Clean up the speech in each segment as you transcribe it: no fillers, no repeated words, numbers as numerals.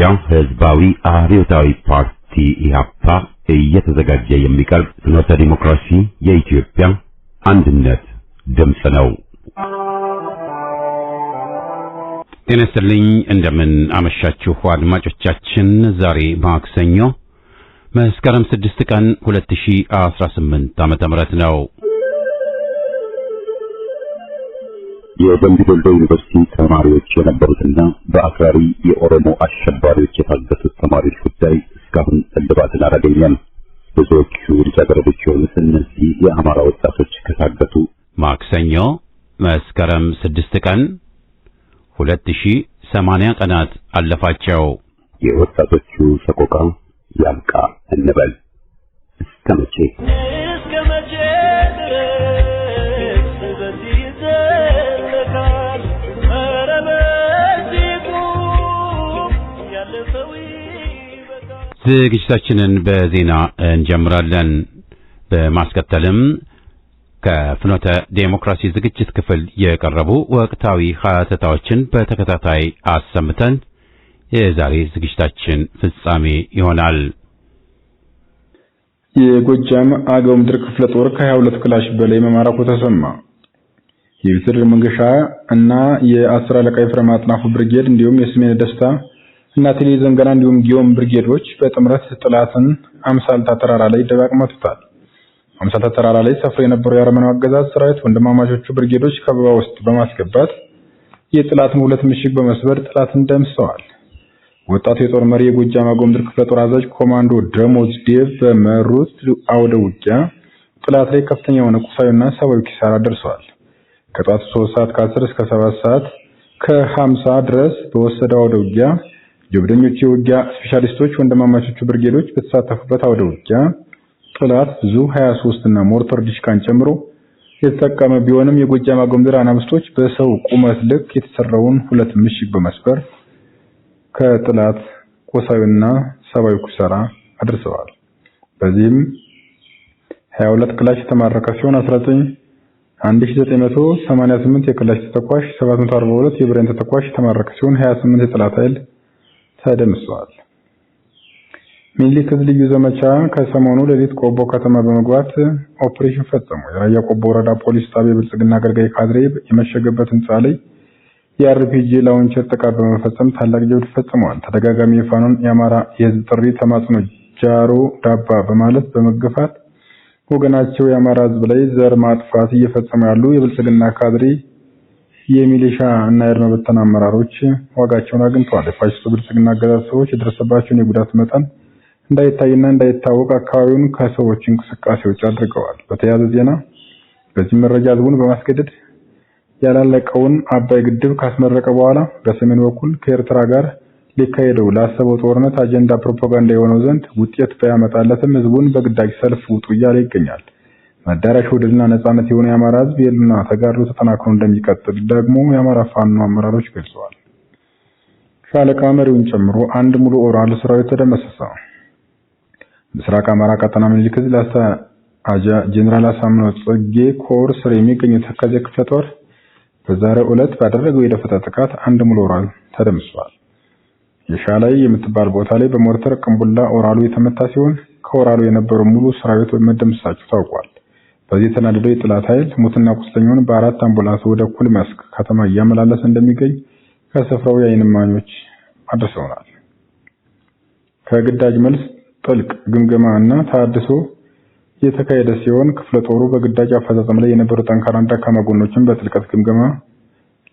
የኢትዮጵያ ሕዝባዊ አብዮታዊ ፓርቲ ኢህአፓ እየተዘጋጀ የሚቀርብ ፍኖተ ዲሞክራሲ የኢትዮጵያ አንድነት ድምፅ ነው። ጤና ይስጥልኝ፣ እንደምን አመሻችሁ አድማጮቻችን። ዛሬ ማክሰኞ መስከረም 6 ቀን 2018 ዓመተ ምህረት ነው። የደምቢ ዶሎ ዩኒቨርሲቲ ተማሪዎች የነበሩትና በአክራሪ የኦሮሞ አሸባሪዎች የታገቱት ተማሪዎች ጉዳይ እስካሁን እልባትን አላገኘም። ብዙዎቹ ልጃገረዶች የሆኑት እነዚህ የአማራ ወጣቶች ከታገቱ ማክሰኞ መስከረም 6 ቀን 2080 ቀናት አለፋቸው። የወጣቶቹ ሰቆቃ ያብቃ እንበል። እስከ መቼ ዝግጅታችንን በዜና እንጀምራለን። በማስከተልም ከፍኖተ ዴሞክራሲ ዝግጅት ክፍል የቀረቡ ወቅታዊ ሀተታዎችን በተከታታይ አሰምተን የዛሬ ዝግጅታችን ፍጻሜ ይሆናል። የጎጃም አገው ምድር ክፍለ ጦር ከ22 ክላሽ በላይ መማረኩ ተሰማ። የቪትር መንገሻ እና የ10 አለቃ የፍረም አጥናፉ ብርጌድ እንዲሁም የስሜነ ደስታ እና ቴሌ ዘንገና እንዲሁም ጊዮን ብርጌዶች በጥምረት ጥላትን አምሳልታ ተራራ ላይ ደባቅ መቱታል። አምሳልታ ተራራ ላይ ሰፍሮ የነበረው የአርመናው አገዛዝ ሰራዊት ወንድማማቾቹ ብርጌዶች ከበባ ውስጥ በማስገባት የጥላትን ሁለት ምሽግ በመስበር ጥላትን ደምስሰዋል። ወጣቱ የጦር መሪ የጎጃም አገው ምድር ክፍለ ጦር አዛዥ ኮማንዶ ደሞዝ ዴቭ በመሩት አውደ ውጊያ ጥላት ላይ ከፍተኛ የሆነ ቁሳዊና ሰብአዊ ኪሳራ ደርሷል። ከጧቱ 3 ሰዓት ከ10 እስከ 7 ሰዓት ከ50 ድረስ በወሰደው አውደ ውጊያ ጀብደኞቹ የውጊያ ስፔሻሊስቶች ወንድማማቾቹ ብርጌዶች በተሳተፉበት አውደ ውጊያ ጥላት ዙ 23 እና ሞርተር ዲሽካን ጨምሮ የተጠቀመ ቢሆንም የጎጃም አገው ምድር አናብስቶች በሰው ቁመት ልክ የተሰራውን ሁለት ምሽግ በመስበር ከጥላት ቁሳዊና ሰብአዊ ኪሳራ አድርሰዋል። በዚህም 22 ክላሽ የተማረከ ሲሆን 1988 የክላሽ ተተኳሽ፣ 742 የብሬን ተተኳሽ የተማረከ ሲሆን 28 የጥላት ኃይል ተደምሰዋል። ሚኒሊክ ልዩ ዘመቻ ከሰሞኑ ሌሊት ቆቦ ከተማ በመግባት ኦፕሬሽን ፈጸሙ። የራያ ቆቦ ወረዳ ፖሊስ ጣቢያ ብልጽግና አገልጋይ ካድሬ የመሸገበት ህንጻ ላይ የአርፒጂ ላውንቸር ጥቃት በመፈጸም ታላቅ ጀብድ ፈጽመዋል። ተደጋጋሚ የፋኖን የአማራ የህዝብ ጥሪ ተማጽኖ ጃሮ ዳባ በማለት በመገፋት ወገናቸው የአማራ ህዝብ ላይ ዘር ማጥፋት እየፈጸሙ ያሉ የብልጽግና ካድሬ የሚሊሻ እና የአድማ በተና አመራሮች ዋጋቸውን አግኝተዋል። የፋሽስቱ ብልጽግና አገዛዝ ሰዎች የደረሰባቸውን የጉዳት መጠን እንዳይታይና እንዳይታወቅ አካባቢውን ከሰዎች እንቅስቃሴ ውጭ አድርገዋል። በተያያዘ ዜና በዚህ መረጃ ህዝቡን በማስገደድ ያላለቀውን አባይ ግድብ ካስመረቀ በኋላ በሰሜን በኩል ከኤርትራ ጋር ሊካሄደው ላሰበው ጦርነት አጀንዳ ፕሮፓጋንዳ የሆነው ዘንድ ውጤት ባያመጣለትም ህዝቡን በግዳጅ ሰልፍ ውጡ እያለ ይገኛል። መዳረሻው ድልና ነጻነት የሆነ የአማራ ህዝብ የሉና ተጋድሎ ተጠናክሮ እንደሚቀጥል ደግሞ የአማራ ፋኖ አመራሮች ገልጸዋል። ሻለቃ መሪውን ጨምሮ አንድ ሙሉ ኦራል ሰራዊት ተደመሰሰ። ምስራቅ አማራ ቀጠና ምኒልክ ዕዝ ላስታ አጃ ጄኔራል አሳምነው ጽጌ ኮር ስር የሚገኘው ተከዜ ክፍለ ጦር በዛሬው ዕለት ባደረገው የደፈጣ ጥቃት አንድ ሙሉ ኦራል ተደምስሷል። የሻላይ የምትባል ቦታ ላይ በሞርተር ቅንቡላ ኦራሉ የተመታ ሲሆን ከኦራሉ የነበረው ሙሉ ሰራዊት መደምሰሳቸው ታውቋል። በዚህ የተናደደው የጥላት ኃይል ሙትና ቁስለኛውን በአራት አምቡላንስ ወደ ኩል መስክ ከተማ እያመላለሰ እንደሚገኝ ከስፍራው የዓይን እማኞች አድርሰውናል። ከግዳጅ መልስ ጥልቅ ግምገማ እና ታድሶ የተካሄደ ሲሆን ክፍለ ጦሩ በግዳጅ አፈጻጸም ላይ የነበሩ ጠንካራና ደካማ ጎኖችን በጥልቀት ግምገማ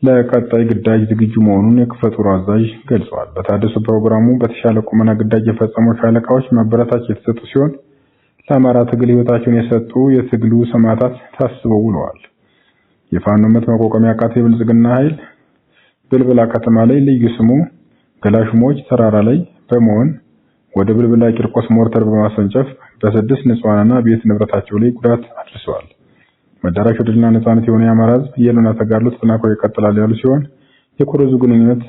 ለቀጣይ ግዳጅ ዝግጁ መሆኑን የክፍለ ጦሩ አዛዥ ገልጸዋል። በታድሶ ፕሮግራሙ በተሻለ ቁመና ግዳጅ የፈጸሙ ሻለቃዎች ማበረታቻ የተሰጡ ሲሆን ለአማራ ትግል ህይወታቸውን የሰጡ የትግሉ ሰማዕታት ታስበው ውለዋል። የፋኖ ምት መቋቋሚያ ያቃተው የብልጽግና ኃይል ብልብላ ከተማ ላይ ልዩ ስሙ ገላሽሞች ተራራ ላይ በመሆን ወደ ብልብላ ቂርቆስ ሞርተር በማሰንጨፍ በ6 ንጹሃንና ቤት ንብረታቸው ላይ ጉዳት አድርሰዋል። መዳረሻው ድልና ነጻነት የሆነ የአማራ ህዝብ የሉና ተጋድሎ ተጠናክሮ ይቀጥላል ያሉ ሲሆን የኮረዙ ግንኙነት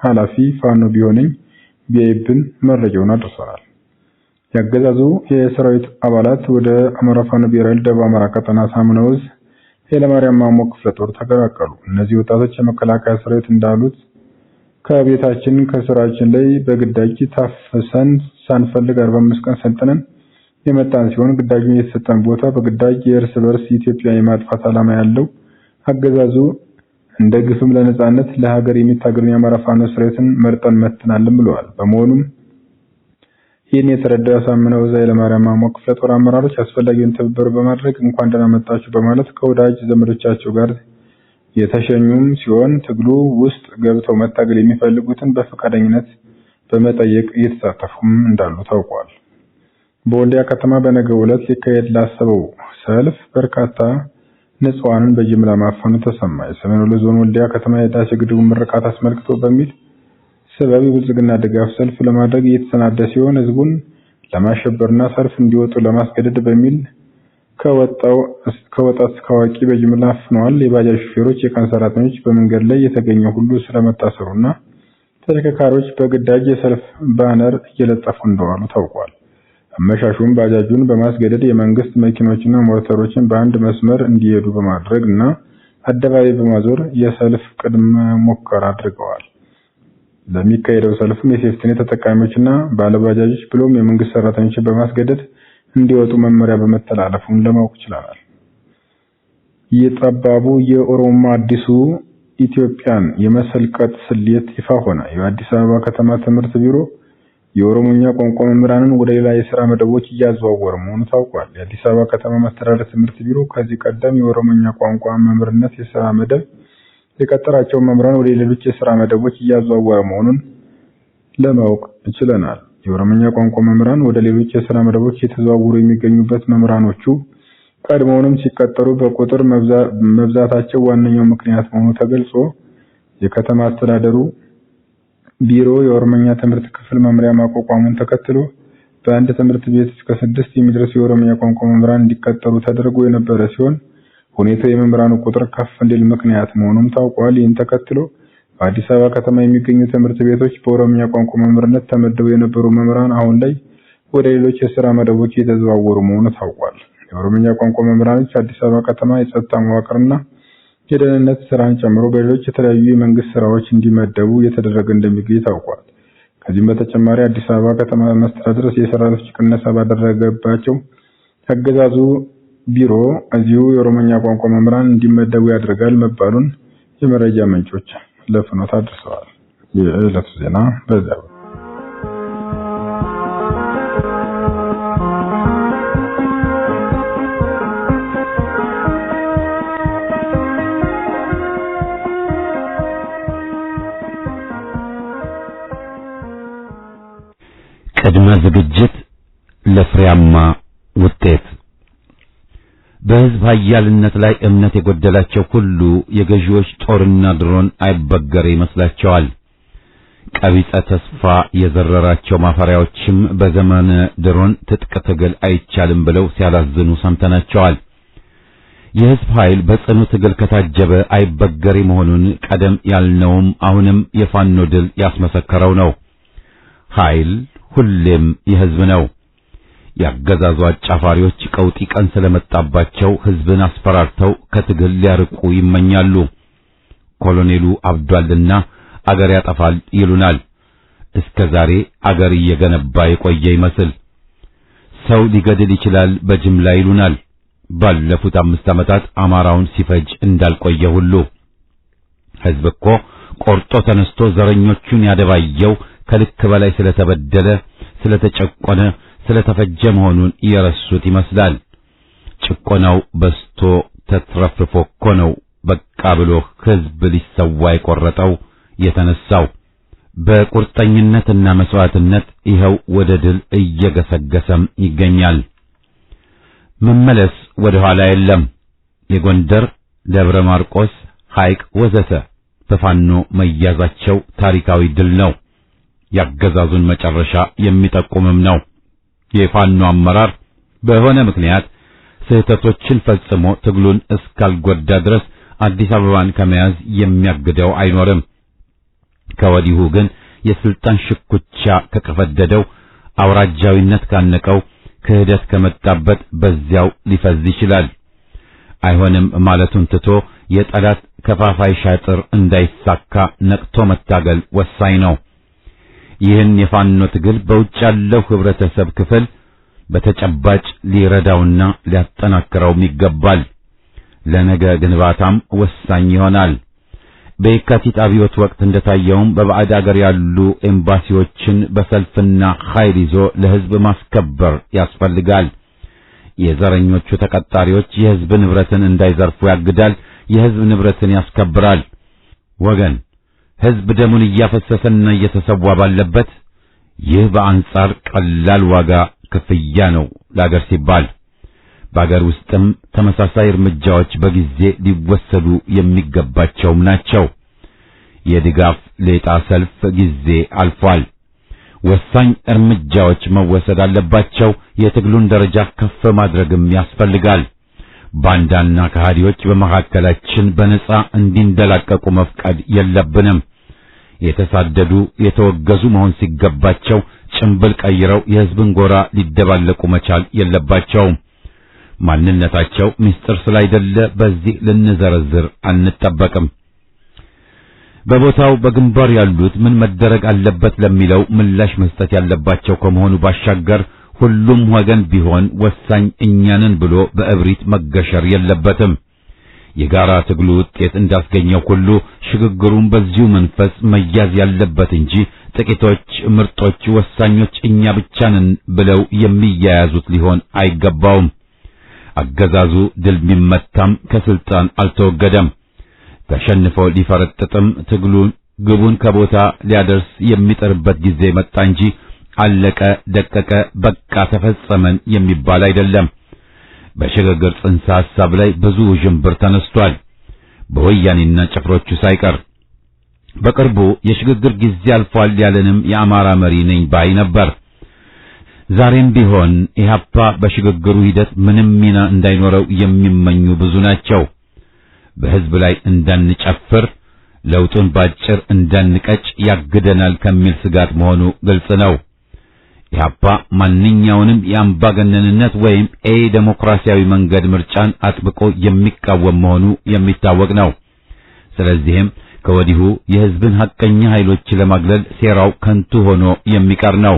ኃላፊ ፋኖ ቢሆነኝ ቢይብን መረጃውን አድርሰዋል። ያገዛዙ የሰራዊት አባላት ወደ አማራ ፋኖ ብሔራዊ ደቡብ አማራ ቀጠና ሳምነው ዕዝ ኃይለማርያም ማሞ ክፍለ ጦር ተቀላቀሉ። እነዚህ ወጣቶች የመከላከያ ሰራዊት እንዳሉት ከቤታችን ከስራችን ላይ በግዳጅ ታፈሰን ሳንፈልግ 45 ቀን ሰልጥነን የመጣን ሲሆን ግዳጁን የተሰጠን ቦታ በግዳጅ የእርስ በርስ ኢትዮጵያ የማጥፋት ዓላማ ያለው አገዛዙ እንደ ግፍም ለነጻነት ለሀገር የሚታገሉን የአማራ ፋኖ ሰራዊትን መርጠን መተናልም ብለዋል። በመሆኑም ይህን የተረዳ ያሳምነው ኃይለማርያም ማሞ ክፍለ ጦር አመራሮች አስፈላጊውን ትብብር በማድረግ እንኳን ደህና መጣችሁ በማለት ከወዳጅ ዘመዶቻቸው ጋር የተሸኙም ሲሆን ትግሉ ውስጥ ገብተው መታገል የሚፈልጉትን በፈቃደኝነት በመጠየቅ እየተሳተፉም እንዳሉ ታውቋል። በወልዲያ ከተማ በነገው ዕለት ሊካሄድ ላሰበው ሰልፍ በርካታ ንጹሃንን በጅምላ ማፈኑ ተሰማ። የሰሜን ወሎ ዞን ወልዲያ ከተማ የህዳሴ ግድቡ ምርቃት አስመልክቶ በሚል ሰበብ የብልጽግና ድጋፍ ሰልፍ ለማድረግ እየተሰናዳ ሲሆን ህዝቡን ለማሸበርና ሰልፍ እንዲወጡ ለማስገደድ በሚል ከወጣት እስከ አዋቂ በጅምላ አፍነዋል። የባጃጅ ሹፌሮች፣ የቀን ሰራተኞች፣ በመንገድ ላይ የተገኘው ሁሉ ስለመታሰሩና ተሽከርካሪዎች በግዳጅ የሰልፍ ባነር እየለጠፉ እንደዋሉ ታውቋል። አመሻሹም ባጃጁን በማስገደድ የመንግስት መኪኖችና ሞተሮችን በአንድ መስመር እንዲሄዱ በማድረግና አደባባይ በማዞር የሰልፍ ቅድመ ሙከራ አድርገዋል። ለሚካሄደው ሰልፍም የሴፍቲኔት ተጠቃሚዎችና ባለባጃጆች ብሎም የመንግስት ሰራተኞችን በማስገደድ እንዲወጡ መመሪያ በመተላለፉን ለማወቅ ይችላል። የጠባቡ የኦሮሞ አዲሱ ኢትዮጵያን የመሰልቀጥ ስሌት ይፋ ሆነ። የአዲስ አበባ ከተማ ትምህርት ቢሮ የኦሮሞኛ ቋንቋ መምህራንን ወደ ሌላ የሥራ መደቦች እያዘዋወረ መሆኑ ታውቋል። የአዲስ አበባ ከተማ መስተዳድር ትምህርት ቢሮ ከዚህ ቀደም የኦሮሞኛ ቋንቋ መምህርነት የሥራ መደብ የቀጠራቸው መምህራን ወደ ሌሎች የሥራ መደቦች እያዘዋወረ መሆኑን ለማወቅ ይችላል። የኦሮሞኛ ቋንቋ መምህራን ወደ ሌሎች የሥራ መደቦች የተዘዋወሩ የሚገኙበት መምህራኖቹ ቀድሞውንም ሲቀጠሩ በቁጥር መብዛታቸው ዋነኛው ምክንያት መሆኑ ተገልጾ የከተማ አስተዳደሩ ቢሮ የኦሮሞኛ ትምህርት ክፍል መምሪያ ማቋቋሙን ተከትሎ በአንድ ትምህርት ቤት እስከ 6 የሚደርሱ የኦሮሞኛ ቋንቋ መምህራን እንዲቀጠሩ ተደርጎ የነበረ ሲሆን ሁኔታው የመምህራኑ ቁጥር ከፍ እንዲል ምክንያት መሆኑም ታውቋል። ይህን ተከትሎ በአዲስ አበባ ከተማ የሚገኙ ትምህርት ቤቶች በኦሮሞኛ ቋንቋ መምህርነት ተመድበው የነበሩ መምህራን አሁን ላይ ወደ ሌሎች የሥራ መደቦች እየተዘዋወሩ መሆኑ ታውቋል። የኦሮሞኛ ቋንቋ መምህራኖች አዲስ አበባ ከተማ የጸጥታ መዋቅርና የደህንነት ስራን ጨምሮ በሌሎች የተለያዩ የመንግስት ስራዎች እንዲመደቡ እየተደረገ እንደሚገኝ ታውቋል። ከዚህም በተጨማሪ አዲስ አበባ ከተማ መስተዳድር የሰራተኞች ቅነሳ ባደረገባቸው አገዛዙ ቢሮ እዚሁ የኦሮሞኛ ቋንቋ መምህራን እንዲመደቡ ያደርጋል መባሉን የመረጃ ምንጮች ለፍኖት አድርሰዋል። የዕለቱ ዜና በዚያ ቅድመ ዝግጅት ለፍሬያማ ውጤት። በህዝብ ኃያልነት ላይ እምነት የጎደላቸው ሁሉ የገዢዎች ጦርና ድሮን አይበገር ይመስላቸዋል። ቀቢጸ ተስፋ የዘረራቸው ማፈሪያዎችም በዘመነ ድሮን ትጥቅ ትግል አይቻልም ብለው ሲያላዝኑ ሰምተናቸዋል። የህዝብ ኃይል በጽኑ ትግል ከታጀበ አይበገሪ መሆኑን ቀደም ያልነውም አሁንም የፋኖ ድል ያስመሰከረው ነው። ኃይል ሁሌም የህዝብ ነው። ያገዛዙ አጫፋሪዎች ቀውጢ ቀን ስለመጣባቸው ህዝብን አስፈራርተው ከትግል ሊያርቁ ይመኛሉ። ኮሎኔሉ አብዷልና አገር ያጠፋል ይሉናል። እስከዛሬ አገር እየገነባ የቆየ ይመስል ሰው ሊገድል ይችላል በጅምላ ይሉናል። ባለፉት 5 ዓመታት አማራውን ሲፈጅ እንዳልቆየ ሁሉ ህዝብ እኮ ቆርጦ ተነስቶ ዘረኞቹን ያደባየው ከልክ በላይ ስለተበደለ፣ ስለተጨቆነ፣ ስለተፈጀ መሆኑን የረሱት ይመስላል። ጭቆናው በስቶ ተትረፍርፎ እኮ ነው በቃ ብሎ ህዝብ ሊሰዋ የቆረጠው የተነሳው። በቁርጠኝነትና መስዋዕትነት ይኸው ወደ ድል እየገሰገሰም ይገኛል። መመለስ ወደ ኋላ የለም። የጎንደር፣ ደብረ ማርቆስ፣ ሐይቅ ወዘተ በፋኖ መያዛቸው ታሪካዊ ድል ነው። ያገዛዙን መጨረሻ የሚጠቁምም ነው። የፋኖ አመራር በሆነ ምክንያት ስህተቶችን ፈጽሞ ትግሉን እስካልጎዳ ድረስ አዲስ አበባን ከመያዝ የሚያግደው አይኖርም። ከወዲሁ ግን የስልጣን ሽኩቻ ከቀፈደደው፣ አውራጃዊነት ካነቀው፣ ክህደት ከመጣበት በዚያው ሊፈዝ ይችላል። አይሆንም ማለቱን ትቶ የጠላት ከፋፋይ ሻጥር እንዳይሳካ ነቅቶ መታገል ወሳኝ ነው። ይህን የፋኖ ትግል በውጭ ያለው ህብረተሰብ ክፍል በተጨባጭ ሊረዳውና ሊያጠናክረው ይገባል። ለነገ ግንባታም ወሳኝ ይሆናል። በየካቲት አብዮት ወቅት እንደታየውም በባዕድ አገር ያሉ ኤምባሲዎችን በሰልፍና ኃይል ይዞ ለህዝብ ማስከበር ያስፈልጋል። የዘረኞቹ ተቀጣሪዎች የህዝብ ንብረትን እንዳይዘርፉ ያግዳል፣ የህዝብ ንብረትን ያስከብራል። ወገን ህዝብ ደሙን እያፈሰሰና እየተሰዋ ባለበት ይህ በአንጻር ቀላል ዋጋ ክፍያ ነው ለአገር ሲባል። በአገር ውስጥም ተመሳሳይ እርምጃዎች በጊዜ ሊወሰዱ የሚገባቸውም ናቸው። የድጋፍ ሌጣ ሰልፍ ጊዜ አልፏል። ወሳኝ እርምጃዎች መወሰድ አለባቸው። የትግሉን ደረጃ ከፍ ማድረግም ያስፈልጋል። ባንዳና ከሃዲዎች በመካከላችን በነጻ እንዲንደላቀቁ መፍቀድ የለብንም። የተሳደዱ የተወገዙ መሆን ሲገባቸው ጭንብል ቀይረው የህዝብን ጎራ ሊደባለቁ መቻል የለባቸውም። ማንነታቸው ምስጢር ስላይደለ በዚህ ልንዘረዝር አንጠበቅም። በቦታው በግንባር ያሉት ምን መደረግ አለበት ለሚለው ምላሽ መስጠት ያለባቸው ከመሆኑ ባሻገር ሁሉም ወገን ቢሆን ወሳኝ እኛንን ብሎ በእብሪት መገሸር የለበትም። የጋራ ትግሉ ውጤት እንዳስገኘው ሁሉ ሽግግሩን በዚሁ መንፈስ መያዝ ያለበት እንጂ ጥቂቶች ምርጦች ወሳኞች እኛ ብቻ ነን ብለው የሚያያዙት ሊሆን አይገባውም። አገዛዙ ድል ቢመታም ከስልጣን አልተወገደም። ተሸንፎ ሊፈረጥጥም ትግሉን ግቡን ከቦታ ሊያደርስ የሚጥርበት ጊዜ መጣ እንጂ አለቀ ደቀቀ በቃ ተፈጸመን የሚባል አይደለም። በሽግግር ጽንሰ ሐሳብ ላይ ብዙ ጅምብር ተነስቷል፣ በወያኔና ጭፍሮቹ ሳይቀር። በቅርቡ የሽግግር ጊዜ አልፏል ያለንም የአማራ መሪ ነኝ ባይ ነበር። ዛሬም ቢሆን ኢህአፓ በሽግግሩ ሂደት ምንም ሚና እንዳይኖረው የሚመኙ ብዙ ናቸው። በህዝብ ላይ እንዳንጨፍር ለውጡን ባጭር እንዳንቀጭ ያግደናል ከሚል ስጋት መሆኑ ግልጽ ነው። ኢህአፓ ማንኛውንም የአምባገነንነት ወይም ዴሞክራሲያዊ መንገድ ምርጫን አጥብቆ የሚቃወም መሆኑ የሚታወቅ ነው። ስለዚህም ከወዲሁ የህዝብን ሐቀኛ ኃይሎች ለማግለል ሴራው ከንቱ ሆኖ የሚቀር ነው።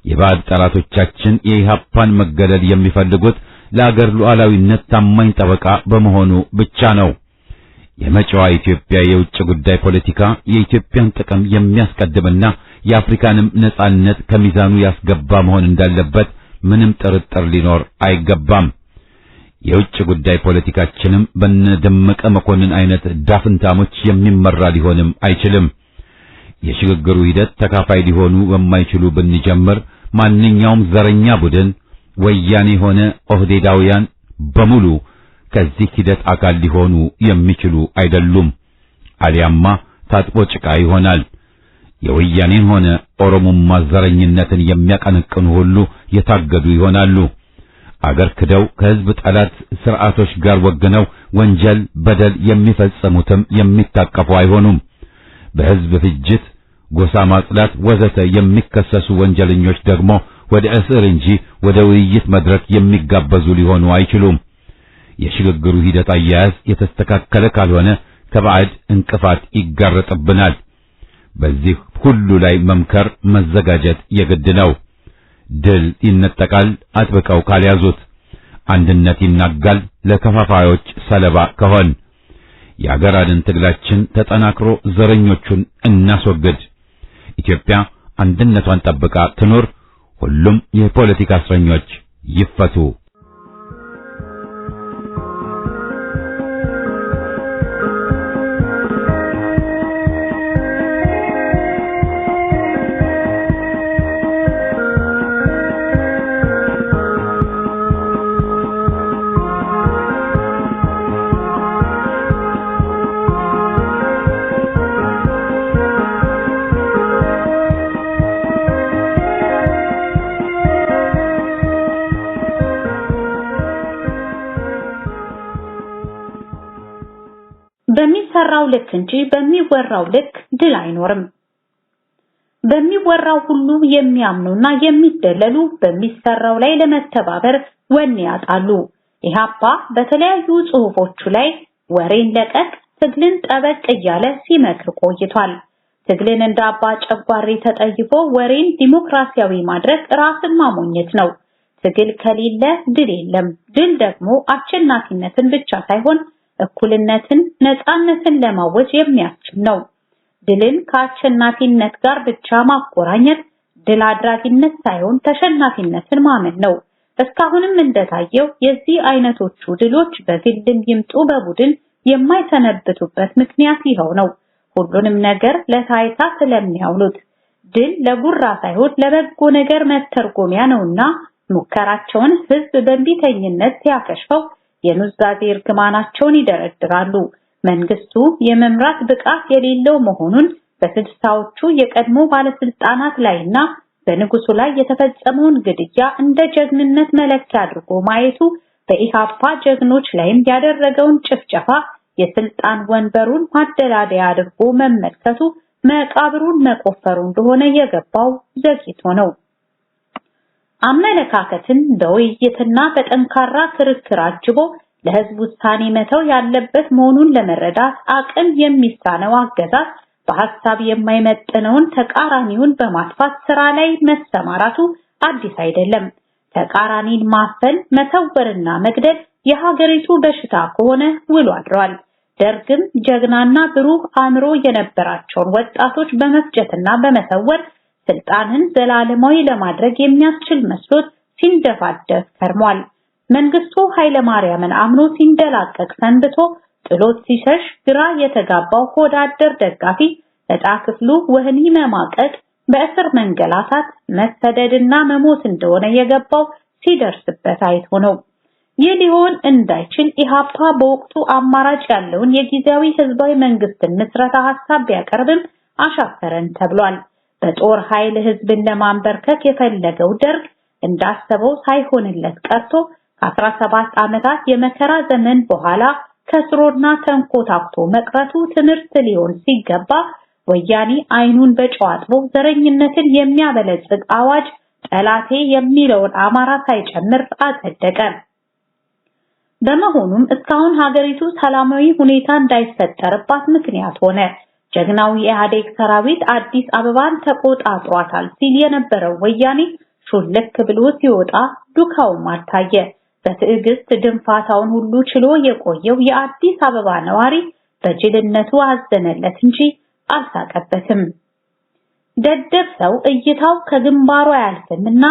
የባዕድ ጠላቶቻችን የኢህአፓን መገለል የሚፈልጉት ለአገር ሉዓላዊነት ታማኝ ጠበቃ በመሆኑ ብቻ ነው። የመጪዋ ኢትዮጵያ የውጭ ጉዳይ ፖለቲካ የኢትዮጵያን ጥቅም የሚያስቀድምና የአፍሪካንም ነጻነት ከሚዛኑ ያስገባ መሆን እንዳለበት ምንም ጥርጥር ሊኖር አይገባም። የውጭ ጉዳይ ፖለቲካችንም በነደመቀ መኮንን አይነት ዳፍንታሞች የሚመራ ሊሆንም አይችልም። የሽግግሩ ሂደት ተካፋይ ሊሆኑ በማይችሉ ብንጀምር ማንኛውም ዘረኛ ቡድን ወያኔ ሆነ ኦህዴዳውያን በሙሉ ከዚህ ሂደት አካል ሊሆኑ የሚችሉ አይደሉም። አሊያማ ታጥቦ ጭቃ ይሆናል። የወያኔን ሆነ ኦሮሞማ ዘረኝነትን የሚያቀነቅኑ ሁሉ የታገዱ ይሆናሉ። አገር ክደው ከህዝብ ጠላት ስርዓቶች ጋር ወግነው ወንጀል በደል የሚፈጽሙትም የሚታቀፉ አይሆኑም። በህዝብ ፍጅት፣ ጎሳ ማጽዳት ወዘተ የሚከሰሱ ወንጀለኞች ደግሞ ወደ እስር እንጂ ወደ ውይይት መድረክ የሚጋበዙ ሊሆኑ አይችሉም። የሽግግሩ ሂደት አያያዝ የተስተካከለ ካልሆነ ከባዕድ እንቅፋት ይጋረጥብናል። በዚህ ሁሉ ላይ መምከር መዘጋጀት የግድ ነው። ድል ይነጠቃል አጥብቀው ካልያዙት፣ አንድነት ይናጋል ለከፋፋዮች ሰለባ ከሆን። የአገር አድን ትግላችን ተጠናክሮ ዘረኞቹን እናስወግድ። ኢትዮጵያ አንድነቷን ጠብቃ ትኑር። ሁሉም የፖለቲካ እስረኞች ይፈቱ። በሚሰራው ልክ እንጂ በሚወራው ልክ ድል አይኖርም። በሚወራው ሁሉ የሚያምኑና የሚደለሉ በሚሰራው ላይ ለመተባበር ወኔ ያጣሉ። ኢህአፓ በተለያዩ ጽሁፎቹ ላይ ወሬን ለቀቅ ትግልን ጠበቅ እያለ ሲመክር ቆይቷል። ትግልን እንደ አባ ጨጓሬ ተጠይፎ ወሬን ዲሞክራሲያዊ ማድረግ ራስን ማሞኘት ነው። ትግል ከሌለ ድል የለም። ድል ደግሞ አሸናፊነትን ብቻ ሳይሆን እኩልነትን፣ ነፃነትን ለማወጅ የሚያስችል ነው። ድልን ከአሸናፊነት ጋር ብቻ ማቆራኘት ድል አድራጊነት ሳይሆን ተሸናፊነትን ማመን ነው። እስካሁንም እንደታየው የዚህ አይነቶቹ ድሎች በግልም ይምጡ በቡድን የማይሰነብቱበት ምክንያት ይኸው ነው። ሁሉንም ነገር ለታይታ ስለሚያውሉት ድል ለጉራ ሳይሆን ለበጎ ነገር መተርጎሚያ ነውና ሙከራቸውን ህዝብ በእንቢተኝነት ሲያከሽፈው የኑዛዜ እርግማናቸውን ይደረድራሉ። መንግስቱ የመምራት ብቃት የሌለው መሆኑን በስልሳዎቹ የቀድሞ ባለስልጣናት ላይና በንጉሱ ላይ የተፈጸመውን ግድያ እንደ ጀግንነት መለኪያ አድርጎ ማየቱ በኢሃፓ ጀግኖች ላይም ያደረገውን ጭፍጨፋ የስልጣን ወንበሩን ማደላደያ አድርጎ መመልከቱ መቃብሩን መቆፈሩ እንደሆነ የገባው ዘግይቶ ነው። አመለካከትን በውይይትና በጠንካራ ክርክር አጅቦ ለህዝብ ውሳኔ መተው ያለበት መሆኑን ለመረዳት አቅም የሚሳነው አገዛዝ በሐሳብ የማይመጥነውን ተቃራኒውን በማጥፋት ስራ ላይ መሰማራቱ አዲስ አይደለም። ተቃራኒን ማፈን፣ መተወርና መግደል የሀገሪቱ በሽታ ከሆነ ውሎ አድሯል። ደርግም ጀግናና ብሩህ አእምሮ የነበራቸውን ወጣቶች በመፍጀትና በመሰወር ስልጣንን ዘላለማዊ ለማድረግ የሚያስችል መስሎት ሲንደፋደፍ ከርሟል። መንግስቱ ኃይለማርያምን አምኖ ሲንደላቀቅ ሰንብቶ ጥሎት ሲሸሽ ግራ የተጋባው ሆዳደር ደጋፊ ዕጣ ክፍሉ ወህኒ መማቀቅ፣ በእስር መንገላታት፣ መሰደድና መሞት እንደሆነ የገባው ሲደርስበት አይቶ ነው። ይህ ሊሆን እንዳይችል ኢሃፓ በወቅቱ አማራጭ ያለውን የጊዜያዊ ህዝባዊ መንግስትን ምስረታ ሐሳብ ቢያቀርብም አሻፈረን ተብሏል። በጦር ኃይል ህዝብን ለማንበርከክ የፈለገው ደርግ እንዳሰበው ሳይሆንለት ቀርቶ ከ17 ዓመታት የመከራ ዘመን በኋላ ከስሮና ተንኮታክቶ መቅረቱ ትምህርት ሊሆን ሲገባ ወያኔ አይኑን በጨው አጥቦ ዘረኝነትን የሚያበለጽግ አዋጅ ጠላቴ የሚለውን አማራ ሳይጨምር አጸደቀ። በመሆኑም እስካሁን ሀገሪቱ ሰላማዊ ሁኔታ እንዳይፈጠርባት ምክንያት ሆነ። ጀግናው የኢህአዴግ ሰራዊት አዲስ አበባን ተቆጣጥሯታል ሲል የነበረው ወያኔ ሹልክ ብሎ ሲወጣ ዱካውም አልታየ። በትዕግስት ድንፋታውን ሁሉ ችሎ የቆየው የአዲስ አበባ ነዋሪ በጅልነቱ አዘነለት እንጂ አልሳቀበትም። ደደብ ሰው እይታው ከግንባሩ አያልፍምና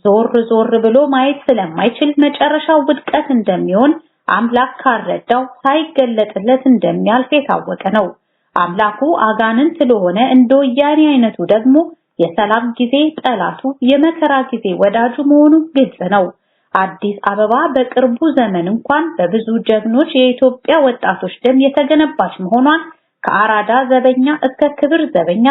ዞር ዞር ብሎ ማየት ስለማይችል መጨረሻው ውድቀት እንደሚሆን አምላክ ካረዳው ሳይገለጥለት እንደሚያልፍ የታወቀ ነው። አምላኩ አጋንን ስለሆነ እንደ ወያኔ አይነቱ ደግሞ የሰላም ጊዜ ጠላቱ የመከራ ጊዜ ወዳጁ መሆኑ ግልጽ ነው። አዲስ አበባ በቅርቡ ዘመን እንኳን በብዙ ጀግኖች የኢትዮጵያ ወጣቶች ደም የተገነባች መሆኗን ከአራዳ ዘበኛ እስከ ክብር ዘበኛ፣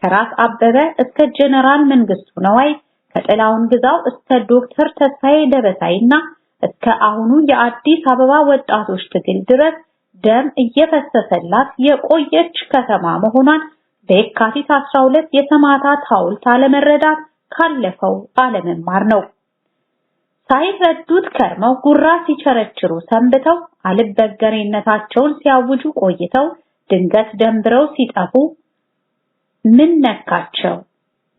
ከራስ አበበ እስከ ጀነራል መንግስቱ ነዋይ፣ ከጥላውን ግዛው እስከ ዶክተር ተስፋዬ ደበሳይና እስከ አሁኑ የአዲስ አበባ ወጣቶች ትግል ድረስ ደም እየፈሰሰላት የቆየች ከተማ መሆኗን በየካቲት 12 የሰማዕታት ሐውልት አለመረዳት ካለፈው አለመማር ነው። ሳይረዱት ከርመው ጉራ ሲቸረችሩ ሰንብተው አልበገሬነታቸውን ሲያውጁ ቆይተው ድንገት ደንብረው ሲጠፉ ምን ነካቸው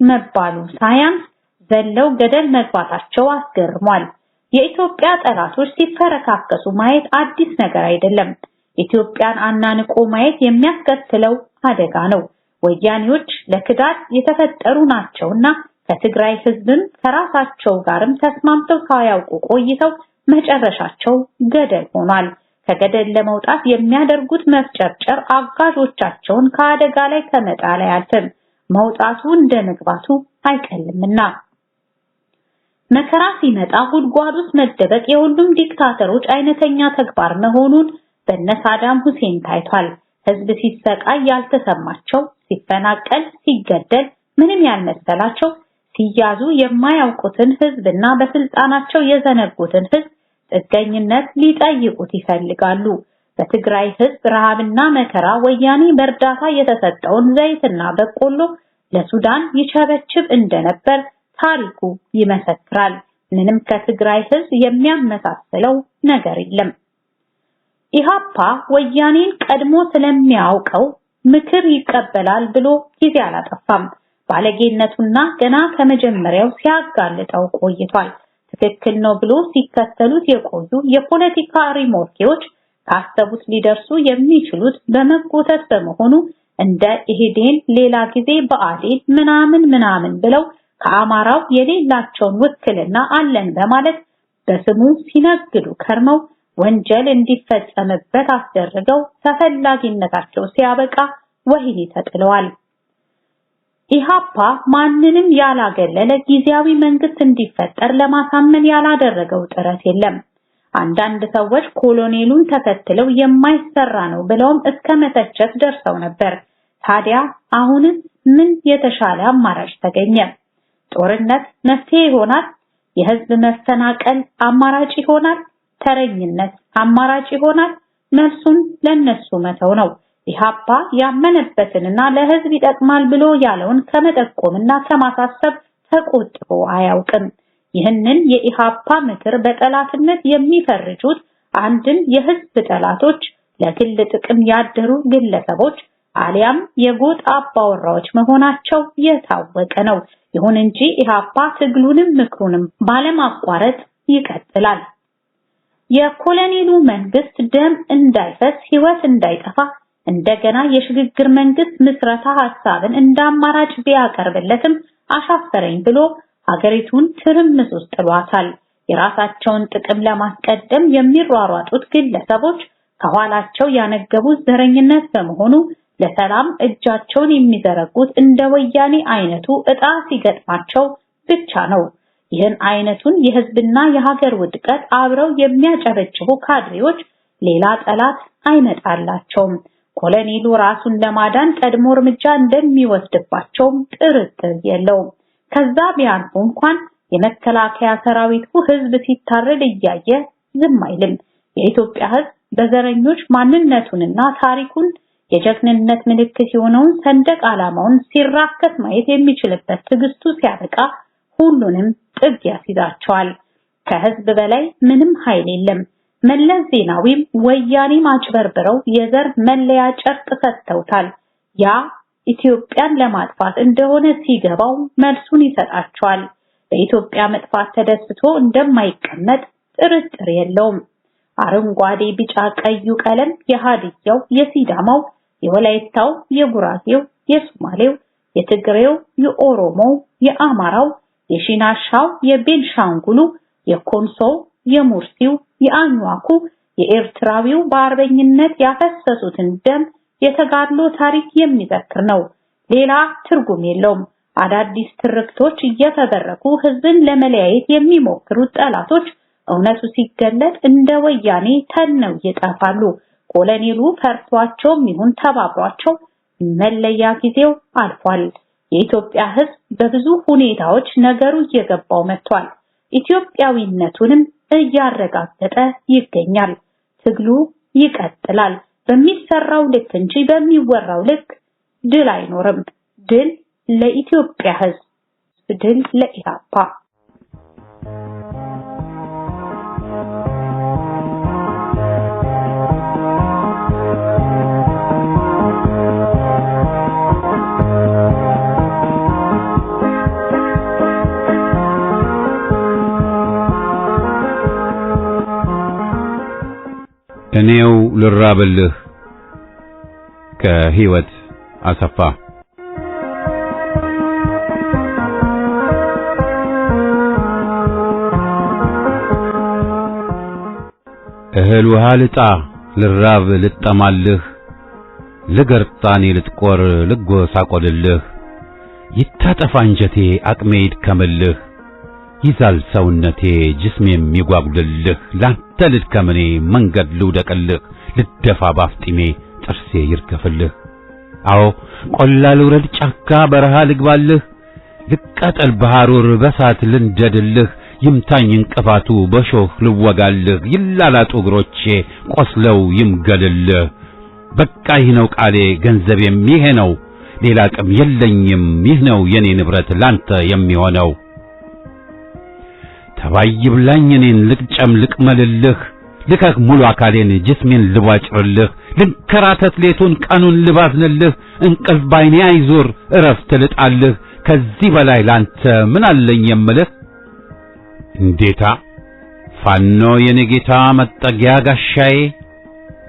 መባሉ ሳያንስ ዘለው ገደል መግባታቸው አስገርሟል። የኢትዮጵያ ጠላቶች ሲፈረካከሱ ማየት አዲስ ነገር አይደለም። ኢትዮጵያን አናንቆ ማየት የሚያስከትለው አደጋ ነው። ወያኔዎች ለክዳት የተፈጠሩ ናቸውና ከትግራይ ህዝብም ከራሳቸው ጋርም ተስማምተው ሳያውቁ ቆይተው መጨረሻቸው ገደል ሆኗል። ከገደል ለመውጣት የሚያደርጉት መፍጨርጨር አጋዦቻቸውን ከአደጋ ላይ ከመጣል አያልፍም። መውጣቱ እንደ መግባቱ አይቀልምና መከራ ሲመጣ ጉድጓድ ውስጥ መደበቅ የሁሉም ዲክታተሮች አይነተኛ ተግባር መሆኑን በነሳዳም ሁሴን ታይቷል። ህዝብ ሲሰቃይ ያልተሰማቸው፣ ሲፈናቀል፣ ሲገደል ምንም ያልመሰላቸው፣ ሲያዙ የማያውቁትን ህዝብና በስልጣናቸው የዘነጉትን ህዝብ ጥገኝነት ሊጠይቁት ይፈልጋሉ። በትግራይ ህዝብ ረሃብና መከራ ወያኔ በእርዳታ የተሰጠውን ዘይትና በቆሎ ለሱዳን ይቸበችብ እንደነበር ታሪኩ ይመሰክራል። ምንም ከትግራይ ህዝብ የሚያመሳስለው ነገር የለም። ኢሃፓ ወያኔን ቀድሞ ስለሚያውቀው ምክር ይቀበላል ብሎ ጊዜ አላጠፋም። ባለጌነቱና ገና ከመጀመሪያው ሲያጋልጠው ቆይቷል። ትክክል ነው ብሎ ሲከተሉት የቆዩ የፖለቲካ ሪሞርኬዎች ካሰቡት ሊደርሱ የሚችሉት በመጎተት በመሆኑ እንደ ኢህዴን ሌላ ጊዜ በአዴን ምናምን ብለው ከአማራው የሌላቸውን ውክልና አለን በማለት በስሙ ሲነግዱ ከርመው ወንጀል እንዲፈጸምበት አስደርገው ተፈላጊነታቸው ሲያበቃ ወህኒ ተጥለዋል። ኢሃፓ ማንንም ያላገለለ ጊዜያዊ መንግስት እንዲፈጠር ለማሳመን ያላደረገው ጥረት የለም። አንዳንድ ሰዎች ኮሎኔሉን ተከትለው የማይሰራ ነው ብለውም እስከ መተቸት ደርሰው ነበር። ታዲያ አሁንስ ምን የተሻለ አማራጭ ተገኘ? ጦርነት መፍትሄ ይሆናል? የህዝብ መፈናቀል አማራጭ ይሆናል? ተረኝነት አማራጭ ይሆናል? መልሱን ለነሱ መተው ነው። ኢሃፓ ያመነበትንና ለህዝብ ይጠቅማል ብሎ ያለውን ከመጠቆምና ከማሳሰብ ተቆጥቦ አያውቅም። ይህንን የኢሃፓ ምክር በጠላትነት የሚፈርጁት አንድም የህዝብ ጠላቶች፣ ለግል ጥቅም ያደሩ ግለሰቦች አሊያም የጎጥ አባወራዎች መሆናቸው የታወቀ ነው። ይሁን እንጂ ኢሃፓ ትግሉንም ምክሩንም ባለማቋረጥ ይቀጥላል። የኮሎኔሉ መንግስት ደም እንዳይፈስ ህይወት እንዳይጠፋ እንደገና የሽግግር መንግስት ምስረታ ሐሳብን እንደ አማራጭ ቢያቀርብለትም አሻፈረኝ ብሎ ሀገሪቱን ትርምስ ውስጥ ጥሏታል። የራሳቸውን ጥቅም ለማስቀደም የሚሯሯጡት ግለሰቦች ከኋላቸው ያነገቡት ዘረኝነት በመሆኑ ለሰላም እጃቸውን የሚዘረጉት እንደ ወያኔ አይነቱ ዕጣ ሲገጥማቸው ብቻ ነው። ይህን አይነቱን የህዝብና የሀገር ውድቀት አብረው የሚያጨበጭቡ ካድሬዎች ሌላ ጠላት አይመጣላቸውም። ኮሎኔሉ ራሱን ለማዳን ቀድሞ እርምጃ እንደሚወስድባቸው ጥርጥር የለውም። ከዛ ቢያንፉ እንኳን የመከላከያ ሰራዊቱ ህዝብ ሲታረድ እያየ ዝም አይልም። የኢትዮጵያ ህዝብ በዘረኞች ማንነቱንና ታሪኩን የጀግንነት ምልክት የሆነውን ሰንደቅ ዓላማውን ሲራከስ ማየት የሚችልበት ትግስቱ ሲያበቃ ሁሉንም ጥግ ያስይዛቸዋል። ከህዝብ በላይ ምንም ኃይል የለም። መለስ ዜናዊም ወያኔ ማጭበርብረው የዘር መለያ ጨርቅ ሰጥተውታል። ያ ኢትዮጵያን ለማጥፋት እንደሆነ ሲገባው መልሱን ይሰጣቸዋል። በኢትዮጵያ መጥፋት ተደስቶ እንደማይቀመጥ ጥርጥር የለውም። አረንጓዴ፣ ቢጫ፣ ቀዩ ቀለም የሃዲያው፣ የሲዳማው፣ የወላይታው፣ የጉራጌው፣ የሶማሌው፣ የትግሬው፣ የኦሮሞው፣ የአማራው፣ የሺናሻው፣ የቤንሻንጉሉ፣ የኮንሶው፣ የሙርሲው፣ የአኝዋኩ፣ የኤርትራዊው በአርበኝነት ያፈሰሱትን ደም የተጋድሎ ታሪክ የሚዘክር ነው። ሌላ ትርጉም የለውም። አዳዲስ ትርክቶች እየተበረኩ ህዝብን ለመለያየት የሚሞክሩት ጠላቶች እውነቱ ሲገለጥ እንደ ወያኔ ተነው ይጠፋሉ። ኮሎኔሉ ፈርቷቸውም ይሁን ተባብሯቸው መለያ ጊዜው አልፏል። የኢትዮጵያ ህዝብ በብዙ ሁኔታዎች ነገሩ እየገባው መጥቷል። ኢትዮጵያዊነቱንም እያረጋገጠ ይገኛል። ትግሉ ይቀጥላል። በሚሰራው ልክ እንጂ በሚወራው ልክ ድል አይኖርም። ድል ለኢትዮጵያ ህዝብ፣ ድል ለኢሃፓ። እኔው ልራብልህ ከህይወት አሰፋ። እህል ውሃ ልጣ ልራብ ልጠማልህ፣ ልገርጣኔ ልጥቆር ልጎሳቆልልህ፣ ይታጠፋ አንጀቴ አቅሜ ይድከምልህ፣ ይዛል ሰውነቴ ጅስሜም ይጓጉልልህ፣ ላንተ ልድከምኔ መንገድ ልውደቅልህ፣ ልደፋ ባፍጢሜ ጥርሴ ይርገፍልህ። አዎ ቆላ ልውረድ ጫካ በረሃ ልግባልህ፣ ልቀጠል በሐሩር በሳት ልንደድልህ፣ ይምታኝ እንቅፋቱ በሾህ ልወጋልህ፣ ይላላጡ እግሮቼ ቆስለው ይምገልልህ። በቃ ይህ ነው ቃሌ ገንዘቤም ይሄ ነው፣ ሌላ አቅም የለኝም ይህ ነው የኔ ንብረት ላንተ የሚሆነው። ተባይ ብላኝ እኔን ልቅጨም ልቅመልልህ፣ ልከክ ሙሉ አካሌን ጅስሜን ልቧጭርልህ ልንከራተት ሌቱን ቀኑን ልባዝንልህ እንቅልፍ ባይኔ አይዞር እረፍት ልጣልህ ከዚህ በላይ ላንተ ምን አለኝ የምልህ እንዴታ ፋኖ የኔ ጌታ መጠጊያ ጋሻዬ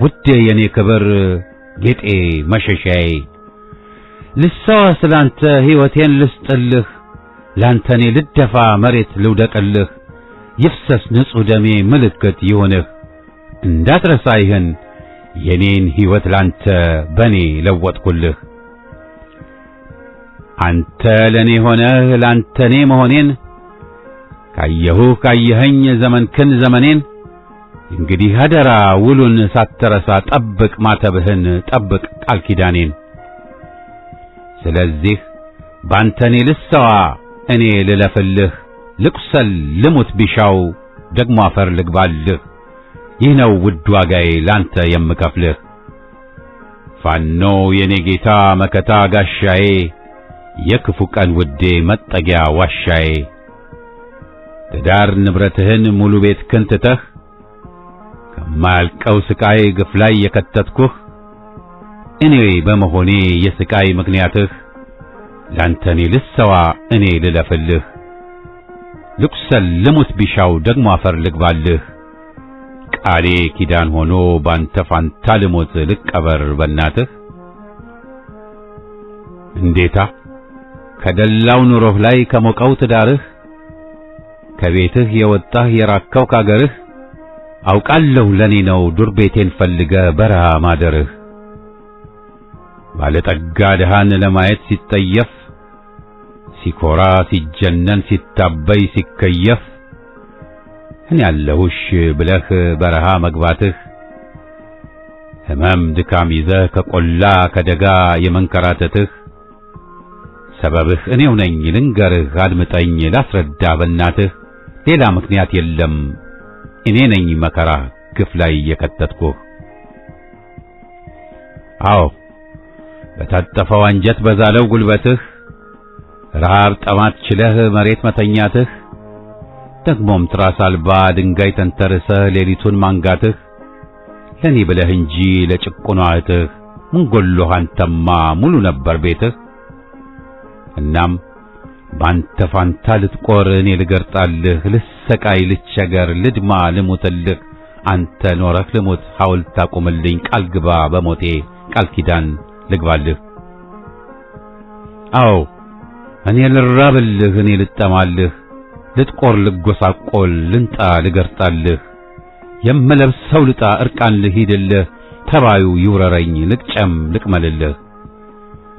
ውዴ የኔ ክብር ጌጤ መሸሻዬ ልሰዋ ስላንተ ሕይወቴን ልስጥልህ ላንተኔ ልደፋ መሬት ልውደቅልህ ይፍሰስ ንጹህ ደሜ ምልክት ይሆንህ እንዳትረሳ ይህን የኔን ሕይወት ላንተ በኔ ለወጥኩልህ አንተ ለኔ ሆነህ ላንተኔ መሆኔን ካየኸኝ ዘመንክን ዘመኔን እንግዲህ አደራ ውሉን ሳትረሳ ጠብቅ ማተብህን ጠብቅ ቃል ኪዳኔን ስለዚህ ባንተኔ ልሰዋ እኔ ልለፍልህ ልቁሰል ልሙት ቢሻው ደግሞ አፈር ልግባልህ ይህ ነው ውድ ዋጋዬ ላንተ የምከፍልህ ፋኖ የኔ ጌታ መከታ ጋሻዬ የክፉ ቀን ውዴ መጠጊያ ዋሻዬ ትዳር ንብረትህን ሙሉ ቤት ክንትተህ ከማያልቀው ስቃይ ግፍ ላይ የከተትኩህ እኔ በመሆኔ የስቃይ ምክንያትህ ላንተኔ ልሰዋ እኔ ልለፍልህ ልቁሰል ልሙት ቢሻው ደግሞ አፈር ልግባልህ ቃሌ ኪዳን ሆኖ ባንተ ፋንታ ልሞት ልቀበር በእናትህ እንዴታ ከደላው ኑሮህ ላይ ከሞቀው ትዳርህ ከቤትህ የወጣህ የራከው ካገርህ አውቃለሁ ለኔ ነው ዱር ቤቴን ፈልገ በረሃ ማደርህ ባለጠጋ ድሃን ለማየት ሲጠየፍ ሲኮራ ሲጀነን ሲታበይ ሲከየፍ እኔ ያለሁሽ ብለህ በረሃ መግባትህ ህመም ድካም ይዘህ ከቆላ ከደጋ የመንከራተትህ ሰበብህ እኔው ነኝ ልንገርህ አድምጠኝ ላስረዳ በእናትህ ሌላ ምክንያት የለም እኔ ነኝ መከራ ግፍ ላይ የከተትኩህ አዎ በታጠፈው አንጀት በዛለው ጉልበትህ ረሃብ ጠማት ችለህ መሬት መተኛትህ ደግሞም ትራስ አልባ ድንጋይ ተንተርሰህ ሌሊቱን ማንጋትህ ለኔ ብለህ እንጂ ለጭቁኗ እህትህ ምን ጎሎህ አንተማ ሙሉ ነበር ቤትህ እናም ባንተ ፋንታ ልትቆር እኔ ልገርጣልህ ልሰቃይ ልቸገር ልድማ ልሙትልህ አንተ ኖረህ ልሙት ሐውልት ታቁምልኝ ቃል ግባ በሞቴ ቃል ኪዳን ልግባልህ አዎ እኔ ልራብልህ እኔ ልጠማልህ ልትቆር ልጎሳቆል ልንጣ ልገርጣልህ የምለብሰው ልጣ እርቃን ልሂድልህ ተባዩ ይውረረኝ ልቅጨም ልቅመልልህ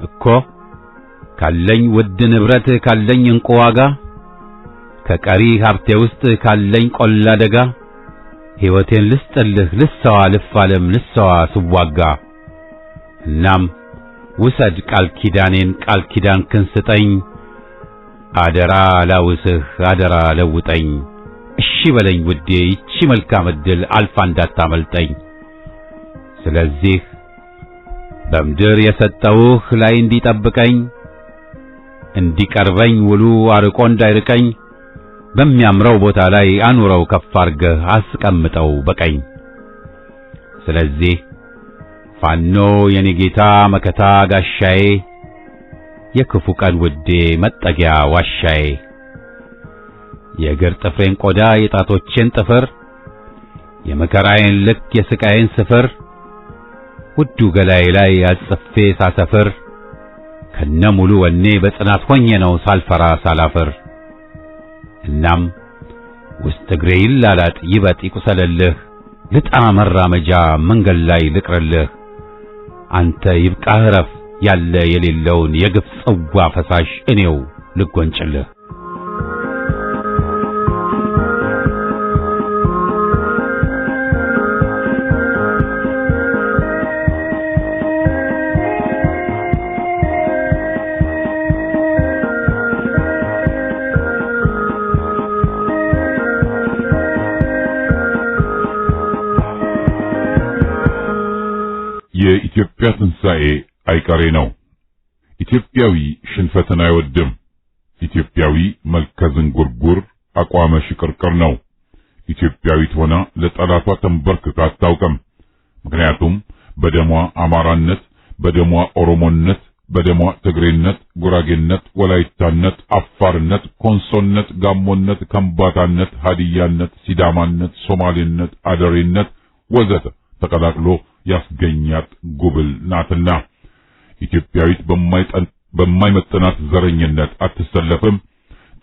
እኮ ካለኝ ውድ ንብረት ካለኝ እንቁ ዋጋ ከቀሪ ሀብቴ ውስጥ ካለኝ ቆላ ደጋ ሕይወቴን ልስጥልህ ልሰዋ ልፋለም ልሰዋ ስዋጋ እናም ውሰድ ቃል ኪዳኔን ቃል ኪዳን ክንስጠኝ አደራ ላውስህ አደራ ለውጠኝ እሺ በለኝ ውዴ ይቺ መልካም ዕድል አልፋ እንዳታመልጠኝ ስለዚህ በምድር የሰጠውህ ላይ እንዲጠብቀኝ እንዲቀርበኝ ውሉ አርቆ እንዳይርቀኝ በሚያምረው ቦታ ላይ አኑረው ከፍ አርገህ አስቀምጠው በቀኝ ስለዚህ ፋኖ የኔ ጌታ መከታ ጋሻዬ የክፉ ቀን ውዴ መጠጊያ ዋሻዬ የእግር ጥፍሬን ቆዳ የጣቶቼን ጥፍር የመከራዬን ልክ የስቃዬን ስፍር ውዱ ገላዬ ላይ አጽፌ ሳሰፍር ከነሙሉ ወኔ በጽናት ሆኜ ነው ሳልፈራ ሳላፍር እናም ውስጥ እግሬ ይላላጥ ይበጥ ይቁሰልልህ ልጣ መራመጃ መንገድ ላይ ልቅርልህ አንተ ይብቃህ ረፍ ያለ የሌለውን የግፍ ጽዋ ፈሳሽ እኔው ልጎንጭልህ የኢትዮጵያ ትንሣኤ አይቀሬ ነው። ኢትዮጵያዊ ሽንፈትን አይወድም። ኢትዮጵያዊ መልከ ዝንጉርጉር አቋመ ሽቅርቅር ነው። ኢትዮጵያዊት ሆና ለጠላቷ ተንበርክካ አታውቅም። ምክንያቱም በደሟ አማራነት፣ በደሟ ኦሮሞነት፣ በደሟ ትግሬነት፣ ጉራጌነት፣ ወላይታነት፣ አፋርነት፣ ኮንሶነት፣ ጋሞነት፣ ከምባታነት፣ ሀዲያነት፣ ሲዳማነት፣ ሶማሌነት፣ አደሬነት ወዘተ ተቀላቅሎ ያስገኛት ጉብል ናትና ኢትዮጵያዊት በማይመጥናት ዘረኝነት አትሰለፍም።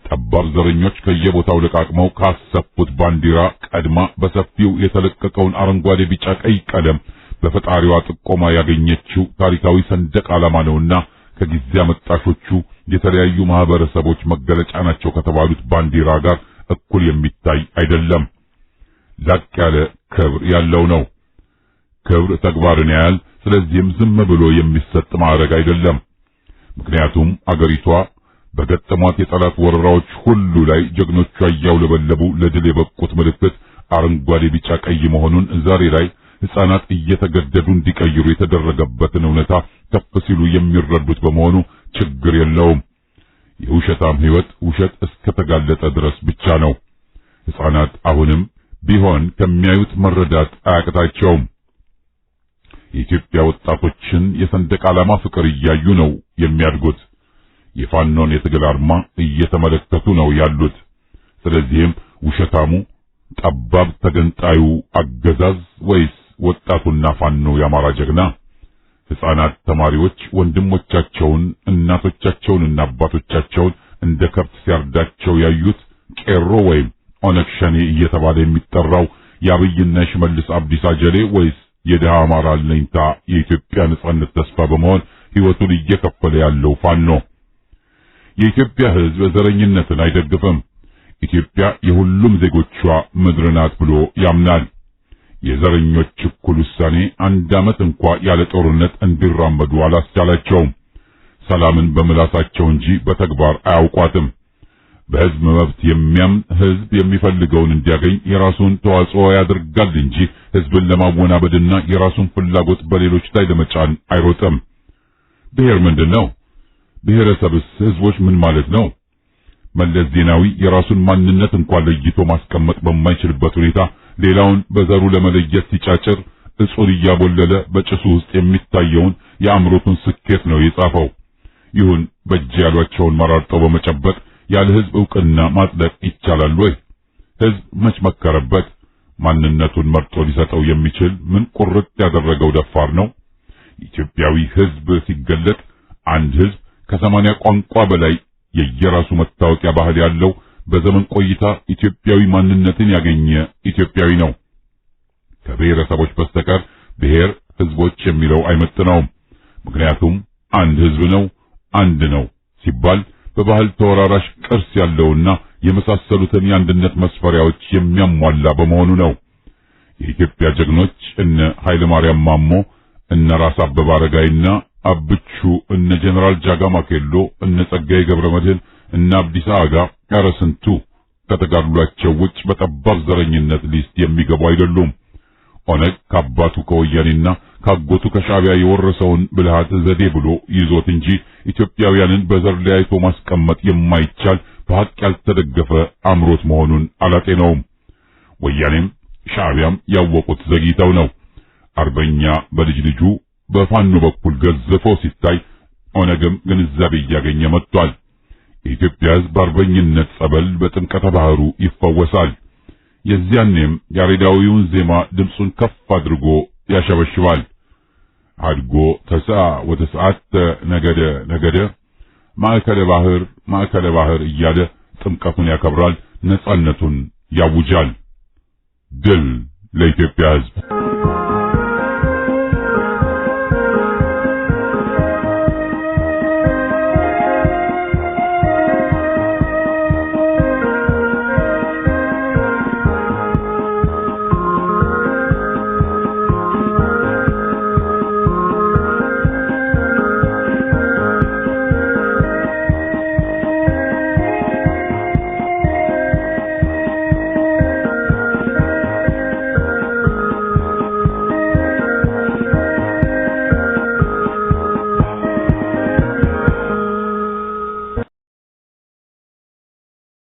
ጠባብ ዘረኞች ከየቦታው ለቃቅመው ካሰፉት ባንዲራ ቀድማ በሰፊው የተለቀቀውን አረንጓዴ፣ ቢጫ፣ ቀይ ቀለም በፈጣሪዋ ጥቆማ ያገኘችው ታሪካዊ ሰንደቅ ዓላማ ነውና ከጊዜ አመጣሾቹ የተለያዩ ማህበረሰቦች መገለጫ ናቸው ከተባሉት ባንዲራ ጋር እኩል የሚታይ አይደለም። ላቅ ያለ ክብር ያለው ነው። ክብር ተግባርን ያያል። ስለዚህም ዝም ብሎ የሚሰጥ ማዕረግ አይደለም። ምክንያቱም አገሪቷ በገጠሟት የጠላት ወረራዎች ሁሉ ላይ ጀግኖቿ እያውለበለቡ ለድል የበቁት ምልክት አረንጓዴ፣ ቢጫ፣ ቀይ መሆኑን ዛሬ ላይ ሕፃናት እየተገደዱ እንዲቀይሩ የተደረገበትን እውነታ ከፍ ሲሉ የሚረዱት በመሆኑ ችግር የለውም። የውሸታም ሕይወት ውሸት እስከተጋለጠ ድረስ ብቻ ነው። ሕፃናት አሁንም ቢሆን ከሚያዩት መረዳት አያቅታቸውም። የኢትዮጵያ ወጣቶችን የሰንደቅ ዓላማ ፍቅር እያዩ ነው የሚያድጉት። የፋኖን የትግል አርማ እየተመለከቱ ነው ያሉት። ስለዚህም ውሸታሙ ጠባብ ተገንጣዩ አገዛዝ ወይስ ወጣቱና ፋኖ የአማራ ጀግና? ሕፃናት ተማሪዎች ወንድሞቻቸውን እናቶቻቸውንና አባቶቻቸውን እንደ ከብት ሲያርዳቸው ያዩት ቄሮ ወይም ኦነግ ሸኔ እየተባለ የሚጠራው የአብይና የሽመልስ አብዲሳ ጀሌ ወይስ የደሃ አማራ አለኝታ የኢትዮጵያ ነጻነት ተስፋ በመሆን ሕይወቱን እየከፈለ ያለው ፋኖ? የኢትዮጵያ ሕዝብ ዘረኝነትን አይደግፍም። ኢትዮጵያ የሁሉም ዜጎቿ ምድር ናት ብሎ ያምናል። የዘረኞች እኩል ውሳኔ አንድ ዓመት እንኳ ያለ ጦርነት እንዲራመዱ አላስቻላቸውም። ሰላምን በምላሳቸው እንጂ በተግባር አያውቋትም። በሕዝብ መብት የሚያምን ሕዝብ የሚፈልገውን እንዲያገኝ የራሱን ተዋጽኦ ያደርጋል እንጂ ሕዝብን ለማወናበድና የራሱን ፍላጎት በሌሎች ላይ ለመጫን አይሮጥም። ብሔር ምንድነው? ብሔረሰብስ ሕዝቦች ምን ማለት ነው? መለስ ዜናዊ የራሱን ማንነት እንኳን ለይቶ ማስቀመጥ በማይችልበት ሁኔታ ሌላውን በዘሩ ለመለየት ሲጫጭር እጹን እያቦለለ በጭሱ ውስጥ የሚታየውን የአእምሮቱን ስኬት ነው የጻፈው። ይሁን በእጅ ያሏቸውን መራርጠው በመጨበጥ ያለ ሕዝብ ዕውቅና ማጽደቅ ይቻላል ወይ? ሕዝብ መች መከረበት? ማንነቱን መርጦ ሊሰጠው የሚችል ምን ቁርጥ ያደረገው ደፋር ነው? ኢትዮጵያዊ ሕዝብ ሲገለጥ አንድ ሕዝብ ከ80 ቋንቋ በላይ የየራሱ መታወቂያ ባህል ያለው በዘመን ቆይታ ኢትዮጵያዊ ማንነትን ያገኘ ኢትዮጵያዊ ነው። ከብሔረሰቦች በስተቀር ብሔር ሕዝቦች የሚለው አይመጥነውም። ምክንያቱም አንድ ሕዝብ ነው፣ አንድ ነው ሲባል በባህል ተወራራሽ ቅርስ ያለውና የመሳሰሉትን የአንድነት መስፈሪያዎች የሚያሟላ በመሆኑ ነው። የኢትዮጵያ ጀግኖች እነ ኃይለ ማርያም ማሞ፣ እነ ራስ አበበ አረጋይና አብቹ፣ እነ ጀነራል ጃጋማ ኬሎ፣ እነ ጸጋዬ ገብረመድህን፣ እነ አብዲሳ አጋ፣ ኧረ ስንቱ ከተጋድሏቸው ውጭ በጠባብ ዘረኝነት ሊስት የሚገቡ አይደሉም። ኦነግ ከአባቱ ከወያኔና ካጎቱ ከሻዕቢያ የወረሰውን ብልሃት ዘዴ ብሎ ይዞት እንጂ ኢትዮጵያውያንን በዘር ለያይቶ ማስቀመጥ የማይቻል በሐቅ ያልተደገፈ አምሮት መሆኑን አላጤነውም። ወያኔም ሻዕቢያም ያወቁት ዘግይተው ነው። አርበኛ በልጅ ልጁ በፋኖ በኩል ገዝፎ ሲታይ ኦነግም ግንዛቤ እያገኘ መጥቷል። የኢትዮጵያ ሕዝብ አርበኝነት ጸበል በጥምቀተ ባህሩ ይፈወሳል። የዚያኔም ያሬዳዊውን ዜማ ድምፁን ከፍ አድርጎ ያሸበሽባል። አድጎ ተሰዓ ወተሰዓተ ነገደ ነገደ ማዕከለ ባህር እያለ ጥምቀቱን ያከብራል፣ ነጻነቱን ያውጃል። ድል ለኢትዮጵያ ሕዝብ!